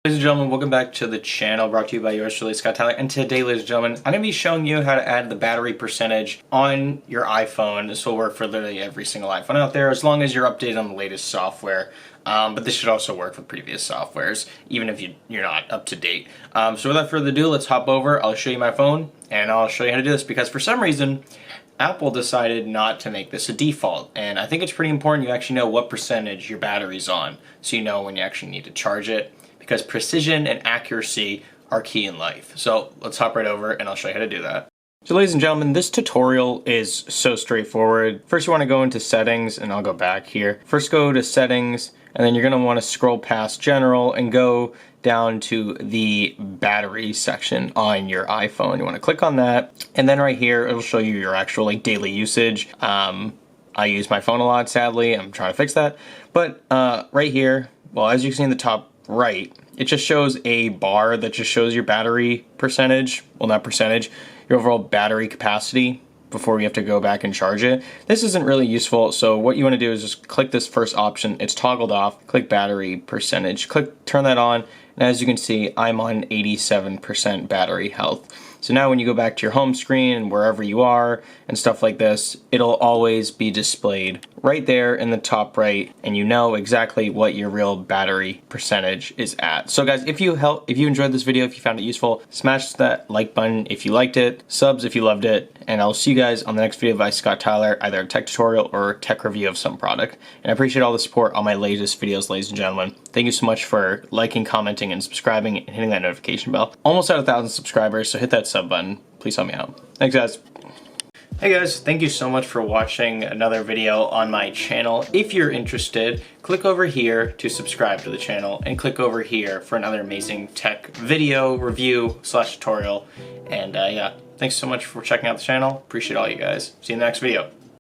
Ladies and gentlemen, welcome back to the channel, brought to you by yours truly, Scott Tyler. And today, ladies and gentlemen, I'm going to be showing you how to add the battery percentage on your iPhone. This will work for literally every single iPhone out there, as long as you're updated on the latest software. But this should also work with previous softwares, even if you're not up to date. So without further ado, let's hop over. I'll show you my phone, and I'll show you how to do this, because for some reason, Apple decided not to make this a default, and I think it's pretty important you actually know what percentage your battery's on, so you know when you actually need to charge it, because precision and accuracy are key in life. So let's hop right over and I'll show you how to do that. So ladies and gentlemen, this tutorial is so straightforward. First you want to go into settings, and I'll go back here. First go to settings, and then you're going to want to scroll past general and go down to the battery section on your iPhone. You want to click on that, and then right here it'll show you your actual daily usage. I use my phone a lot, sadly. I'm trying to fix that. But right here, well, as you can see in the top right, it just shows a bar that just shows your battery percentage. Well, not percentage, your overall battery capacity before you have to go back and charge it. This isn't really useful, so what you want to do is just click this first option. It's toggled off. Click battery percentage. Turn that on, and as you can see, I'm on 87% battery health. So now when you go back to your home screen and wherever you are and stuff like this, it'll always be displayed right there in the top right, and you know exactly what your real battery percentage is at. So guys, if you enjoyed this video, if you found it useful, smash that like button if you liked it, subs if you loved it, and I'll see you guys on the next video by Scott Tyler, either a tech tutorial or a tech review of some product. And I appreciate all the support on my latest videos, ladies and gentlemen. Thank you so much for liking, commenting, and subscribing, and hitting that notification bell. Almost at 1,000 subscribers, so hit that sub button. Please help me out. Thanks, guys. Hey guys, thank you so much for watching another video on my channel. If you're interested, click over here to subscribe to the channel, and click over here for another amazing tech video review / tutorial. And yeah, thanks so much for checking out the channel. Appreciate all you guys. See you in the next video.